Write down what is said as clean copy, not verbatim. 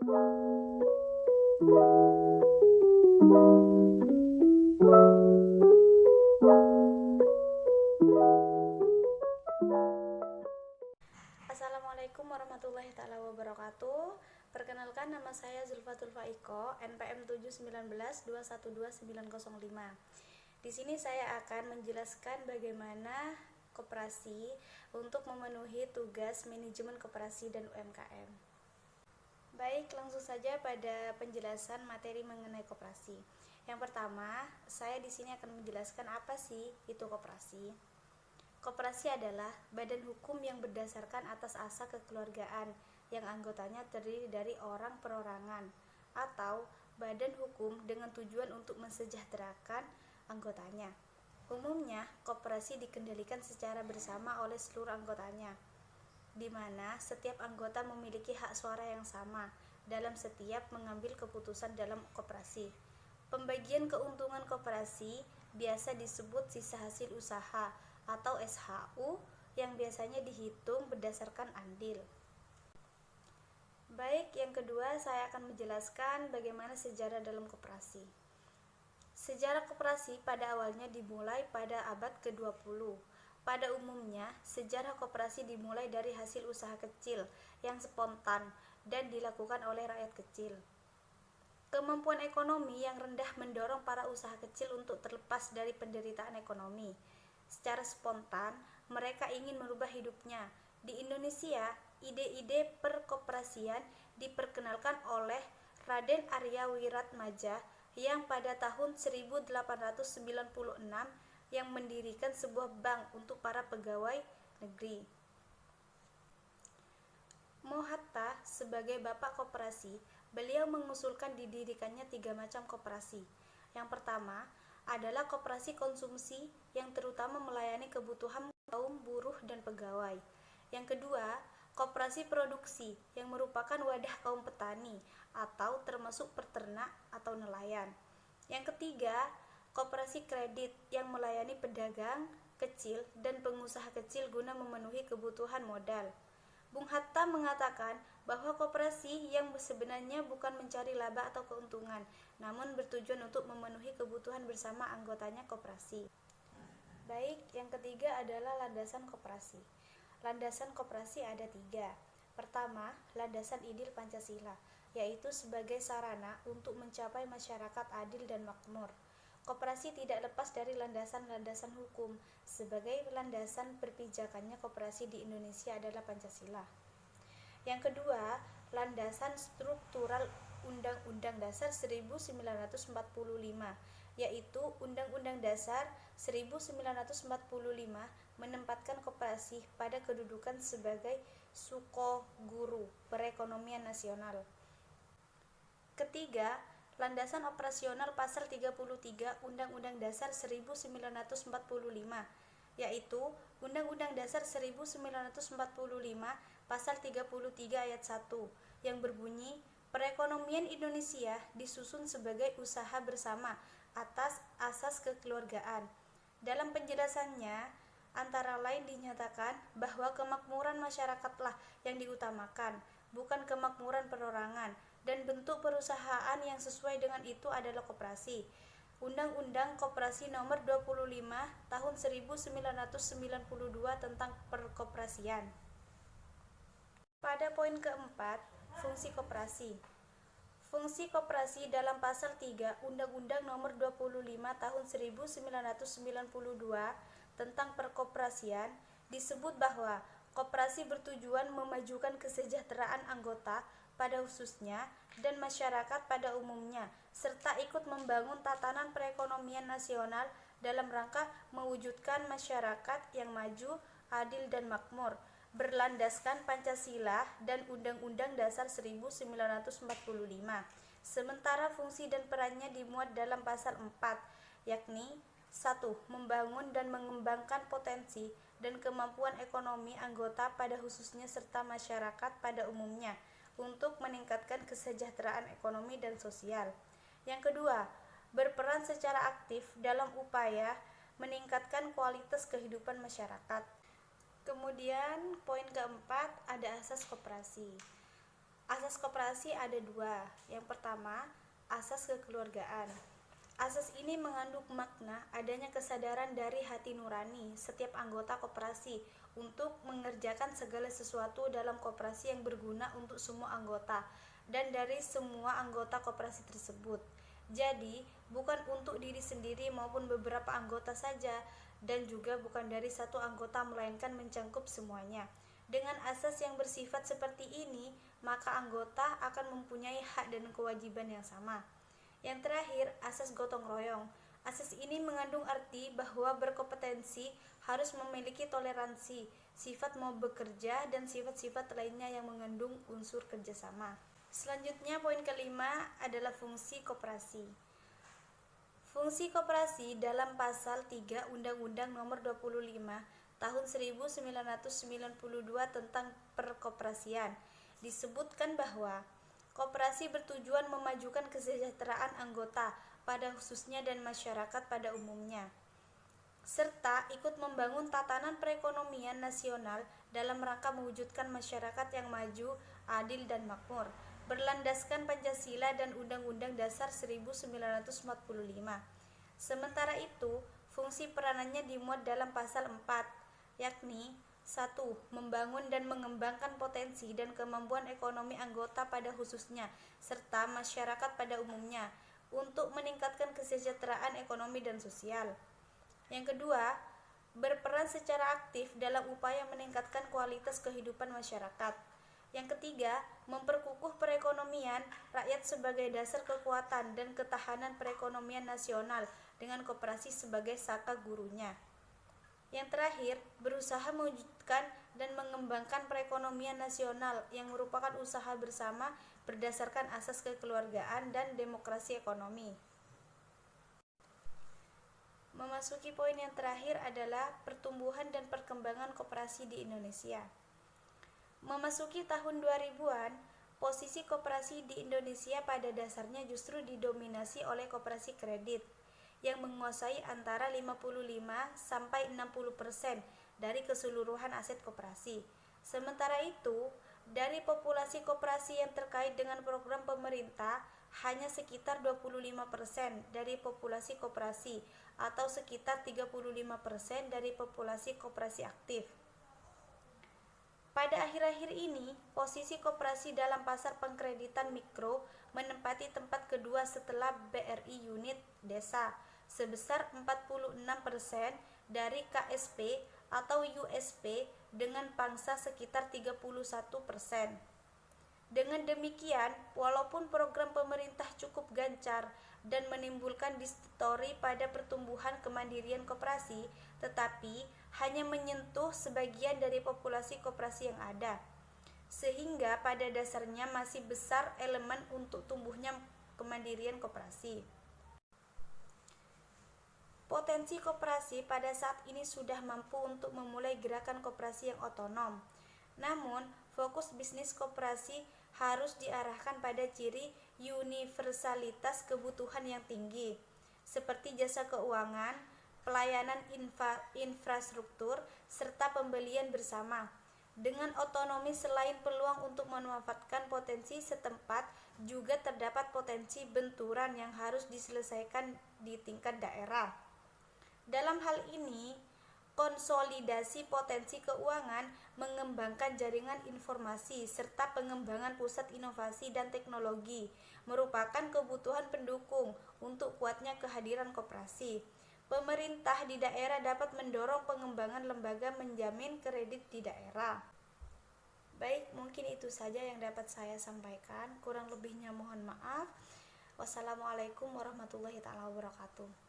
Assalamualaikum warahmatullahi wabarakatuh. Perkenalkan, nama saya Zulfatul Faiko, NPM 719212905. Di sini saya akan menjelaskan bagaimana koperasi untuk memenuhi tugas manajemen koperasi dan UMKM. Baik, langsung saja pada penjelasan materi mengenai koperasi. Yang pertama, saya di sini akan menjelaskan apa sih itu koperasi. Koperasi adalah badan hukum yang berdasarkan atas asas kekeluargaan yang anggotanya terdiri dari orang perorangan atau badan hukum dengan tujuan untuk mensejahterakan anggotanya. Umumnya, koperasi dikendalikan secara bersama oleh seluruh anggotanya, di mana setiap anggota memiliki hak suara yang sama dalam setiap mengambil keputusan dalam koperasi. Pembagian keuntungan koperasi biasa disebut sisa hasil usaha atau SHU yang biasanya dihitung berdasarkan andil. Baik, yang kedua saya akan menjelaskan bagaimana sejarah dalam koperasi. Sejarah koperasi pada awalnya dimulai pada abad ke-20. Pada umumnya, sejarah koperasi dimulai dari hasil usaha kecil yang spontan dan dilakukan oleh rakyat kecil. Kemampuan ekonomi yang rendah mendorong para usaha kecil untuk terlepas dari penderitaan ekonomi. Secara spontan, mereka ingin merubah hidupnya. Di Indonesia, ide-ide perkoperasian diperkenalkan oleh Raden Arya Wiratmadja yang pada tahun 1896 yang mendirikan sebuah bank untuk para pegawai negeri. Mohatta sebagai bapak koperasi, beliau mengusulkan didirikannya 3 macam koperasi. Yang pertama adalah koperasi konsumsi yang terutama melayani kebutuhan kaum buruh dan pegawai. Yang kedua, koperasi produksi yang merupakan wadah kaum petani atau termasuk peternak atau nelayan. Yang ketiga, koperasi kredit yang melayani pedagang kecil dan pengusaha kecil guna memenuhi kebutuhan modal. Bung Hatta mengatakan bahwa koperasi yang sebenarnya bukan mencari laba atau keuntungan, namun bertujuan untuk memenuhi kebutuhan bersama anggotanya koperasi. Baik, yang ketiga adalah landasan koperasi. Landasan koperasi ada 3. Pertama, landasan ideal Pancasila, yaitu sebagai sarana untuk mencapai masyarakat adil dan makmur. Koperasi tidak lepas dari landasan-landasan hukum. Sebagai landasan perpijakannya koperasi di Indonesia adalah Pancasila. Yang kedua, landasan struktural Undang-Undang Dasar 1945, yaitu Undang-Undang Dasar 1945 menempatkan koperasi pada kedudukan sebagai sukoguru perekonomian nasional. Ketiga, landasan operasional pasal 33 Undang-Undang Dasar 1945, yaitu Undang-Undang Dasar 1945 pasal 33 ayat 1 yang berbunyi perekonomian Indonesia disusun sebagai usaha bersama atas asas kekeluargaan. Dalam penjelasannya, antara lain dinyatakan bahwa kemakmuran masyarakatlah yang diutamakan, bukan kemakmuran perorangan, dan bentuk perusahaan yang sesuai dengan itu adalah koperasi. Undang-Undang Koperasi Nomor 25 Tahun 1992 tentang perkoperasian. Pada poin keempat, fungsi koperasi. Fungsi koperasi dalam pasal 3 Undang-Undang Nomor 25 Tahun 1992 tentang perkoperasian disebut bahwa koperasi bertujuan memajukan kesejahteraan anggota pada khususnya dan masyarakat pada umumnya, serta ikut membangun tatanan perekonomian nasional dalam rangka mewujudkan masyarakat yang maju, adil dan makmur, berlandaskan Pancasila dan Undang-Undang Dasar 1945. Sementara fungsi dan perannya dimuat dalam pasal 4, yakni 1. Membangun dan mengembangkan potensi dan kemampuan ekonomi anggota pada khususnya serta masyarakat pada umumnya untuk meningkatkan kesejahteraan ekonomi dan sosial. Yang kedua, berperan secara aktif dalam upaya meningkatkan kualitas kehidupan masyarakat. Kemudian poin keempat ada asas koperasi. Asas koperasi ada dua. Yang pertama, asas kekeluargaan. Asas ini mengandung makna adanya kesadaran dari hati nurani setiap anggota koperasi untuk mengerjakan segala sesuatu dalam koperasi yang berguna untuk semua anggota dan dari semua anggota koperasi tersebut. Jadi, bukan untuk diri sendiri maupun beberapa anggota saja, dan juga bukan dari satu anggota melainkan mencakup semuanya. Dengan asas yang bersifat seperti ini, maka anggota akan mempunyai hak dan kewajiban yang sama. Yang terakhir, asas gotong royong. Asas ini mengandung arti bahwa berkompetensi harus memiliki toleransi, sifat mau bekerja, dan sifat-sifat lainnya yang mengandung unsur kerjasama. Selanjutnya, poin kelima adalah fungsi koperasi. Fungsi koperasi dalam pasal 3 Undang-Undang Nomor 25 Tahun 1992 tentang Perkoperasian disebutkan bahwa koperasi bertujuan memajukan kesejahteraan anggota pada khususnya dan masyarakat pada umumnya, serta ikut membangun tatanan perekonomian nasional dalam rangka mewujudkan masyarakat yang maju, adil, dan makmur, berlandaskan Pancasila dan Undang-Undang Dasar 1945. Sementara itu, fungsi peranannya dimuat dalam pasal 4, yakni 1. Membangun dan mengembangkan potensi dan kemampuan ekonomi anggota pada khususnya, serta masyarakat pada umumnya, untuk meningkatkan kesejahteraan ekonomi dan sosial. Yang kedua, berperan secara aktif dalam upaya meningkatkan kualitas kehidupan masyarakat. Yang ketiga, memperkukuh perekonomian rakyat sebagai dasar kekuatan dan ketahanan perekonomian nasional dengan koperasi sebagai saka gurunya. Yang terakhir, berusaha mewujudkan dan mengembangkan perekonomian nasional yang merupakan usaha bersama berdasarkan asas kekeluargaan dan demokrasi ekonomi. Memasuki poin yang terakhir adalah pertumbuhan dan perkembangan koperasi di Indonesia. Memasuki tahun 2000-an, posisi koperasi di Indonesia pada dasarnya justru didominasi oleh koperasi kredit yang menguasai antara 55-60% dari keseluruhan aset koperasi. Sementara itu, dari populasi koperasi yang terkait dengan program pemerintah, hanya sekitar 25% dari populasi koperasi atau sekitar 35% dari populasi koperasi aktif. Pada akhir-akhir ini, posisi koperasi dalam pasar pengkreditan mikro menempati tempat kedua setelah BRI unit desa, sebesar 46% dari KSP atau USP dengan pangsa sekitar 31%. Dengan demikian, walaupun program pemerintah cukup gencar dan menimbulkan distori pada pertumbuhan kemandirian koperasi, tetapi hanya menyentuh sebagian dari populasi koperasi yang ada, sehingga pada dasarnya masih besar elemen untuk tumbuhnya kemandirian koperasi. Potensi koperasi pada saat ini sudah mampu untuk memulai gerakan koperasi yang otonom. Namun, fokus bisnis koperasi harus diarahkan pada ciri universalitas kebutuhan yang tinggi, seperti jasa keuangan, pelayanan infrastruktur, serta pembelian bersama. Dengan otonomi selain peluang untuk memanfaatkan potensi setempat, juga terdapat potensi benturan yang harus diselesaikan di tingkat daerah. Dalam hal ini, konsolidasi potensi keuangan, mengembangkan jaringan informasi, serta pengembangan pusat inovasi dan teknologi merupakan kebutuhan pendukung untuk kuatnya kehadiran koperasi. Pemerintah di daerah dapat mendorong pengembangan lembaga menjamin kredit di daerah. Baik, mungkin itu saja yang dapat saya sampaikan. Kurang lebihnya mohon maaf. Wassalamualaikum warahmatullahi wabarakatuh.